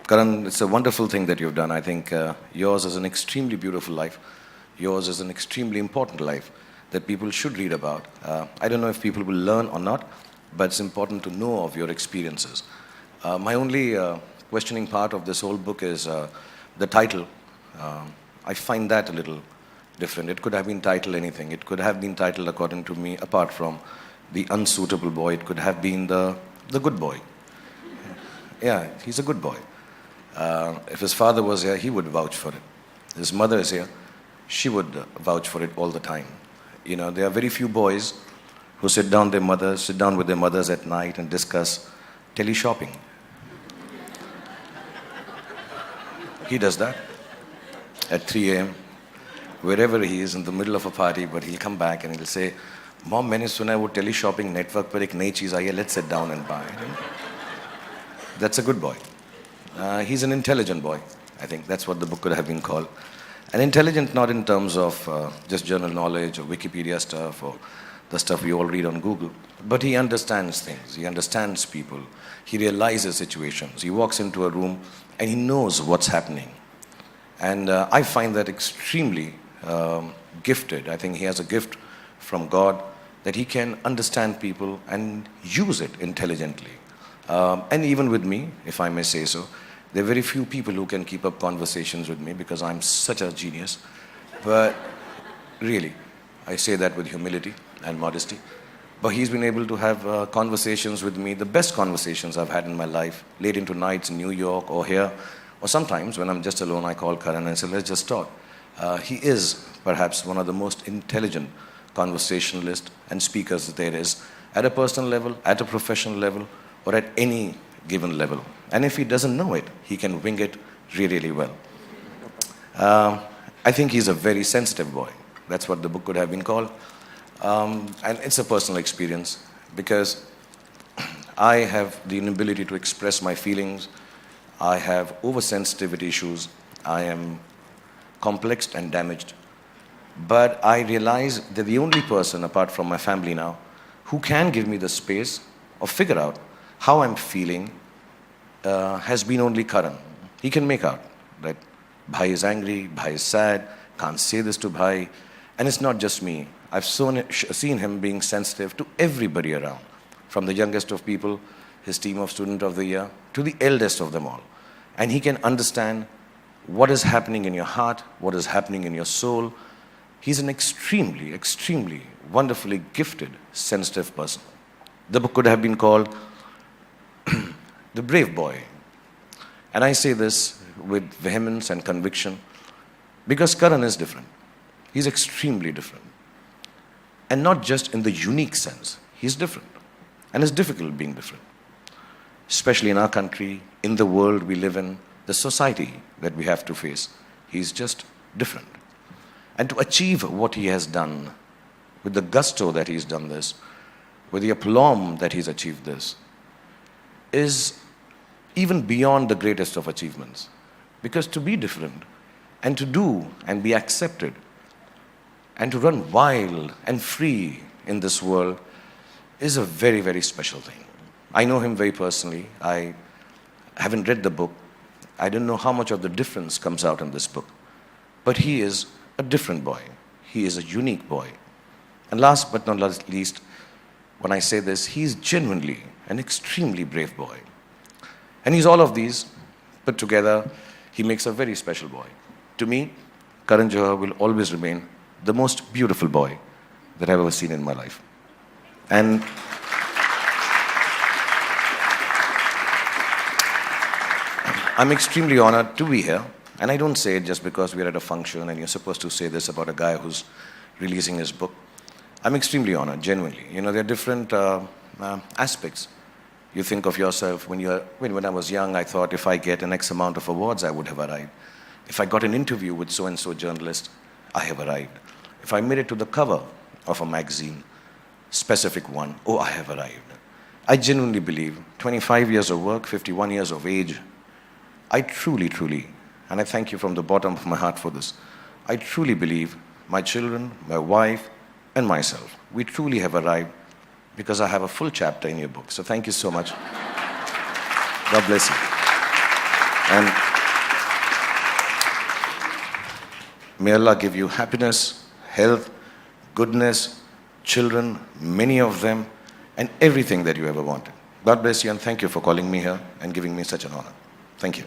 Karan, it's a wonderful thing that you've done. I think yours is an extremely beautiful life. Yours is an extremely important life that people should read about. I don't know if people will learn or not, but it's important to know of your experiences. My only questioning part of this whole book is the title. I find that a little different. It could have been titled anything. It could have been titled, according to me, apart from the unsuitable boy, it could have been the good boy. Yeah, he's a good boy. If his father was here, he would vouch for it. His mother is here, she would vouch for it all the time. You know, there are very few boys who sit down with their mothers at night and discuss tele-shopping. He does that at 3 a.m. wherever he is in the middle of a party, but he'll come back and he'll say, "Mom, मैंने सुना है वो tele-shopping network पर एक नई चीज़ आई है, let's sit down and buy it." That's a good boy. He's an intelligent boy. I think that's what the book could have been called. And intelligent not in terms of just general knowledge or Wikipedia stuff or the stuff we all read on Google, but he understands things, he understands people, he realizes situations. He walks into a room and he knows what's happening. And I find that extremely gifted. I think he has a gift from God that he can understand people and use it intelligently. And even with me, if I may say so, there are very few people who can keep up conversations with me because I'm such a genius. But really, I say that with humility and modesty. But he's been able to have conversations with me, the best conversations I've had in my life, late into nights in New York or here. Or sometimes when I'm just alone, I call Karan and say, let's just talk. He is perhaps one of the most intelligent conversationalists and speakers that there is, at a personal level, at a professional level, or at any given level. And if he doesn't know it, he can wing it really, really well. I think he's a very sensitive boy. That's what the book could have been called. And it's a personal experience because I have the inability to express my feelings. I have oversensitivity issues. I am complexed and damaged. But I realize that the only person, apart from my family now, who can give me the space or figure out how I'm feeling has been only Karan. He can make out that Bhai is angry, Bhai is sad, can't say this to Bhai. And it's not just me. I've seen him being sensitive to everybody around, from the youngest of people, his team of Student of the Year, to the eldest of them all. And he can understand what is happening in your heart, what is happening in your soul. He's an extremely, extremely wonderfully gifted, sensitive person. The book could have been called The Brave Boy. And I say this with vehemence and conviction because Karan is different. He's extremely different. And not just in the unique sense. He's different. And it's difficult being different. Especially in our country, in the world we live in, the society that we have to face. He's just different. And to achieve what he has done, with the gusto that he's done this, with the aplomb that he's achieved this, is even beyond the greatest of achievements. Because to be different, and to do and be accepted, and to run wild and free in this world is a very, very special thing. I know him very personally. I haven't read the book. I don't know how much of the difference comes out in this book. But he is a different boy. He is a unique boy. And last but not least, when I say this, he is genuinely an extremely brave boy. And he's all of these put together. He makes a very special boy. To me, Karan Johar will always remain the most beautiful boy that I've ever seen in my life. And I'm extremely honored to be here. And I don't say it just because we're at a function and you're supposed to say this about a guy who's releasing his book. I'm extremely honored, genuinely. You know, there are different aspects. You think of yourself, when I was young, I thought if I get an X amount of awards, I would have arrived. If I got an interview with so-and-so journalist, I have arrived. If I made it to the cover of a magazine, specific one, oh, I have arrived. I genuinely believe, 25 years of work, 51 years of age, I truly, truly, and I thank you from the bottom of my heart for this, I truly believe my children, my wife, and myself, we truly have arrived because I have a full chapter in your book. So thank you so much. God bless you. And may Allah give you happiness, health, goodness, children, many of them, and everything that you ever wanted. God bless you, and thank you for calling me here and giving me such an honor. Thank you.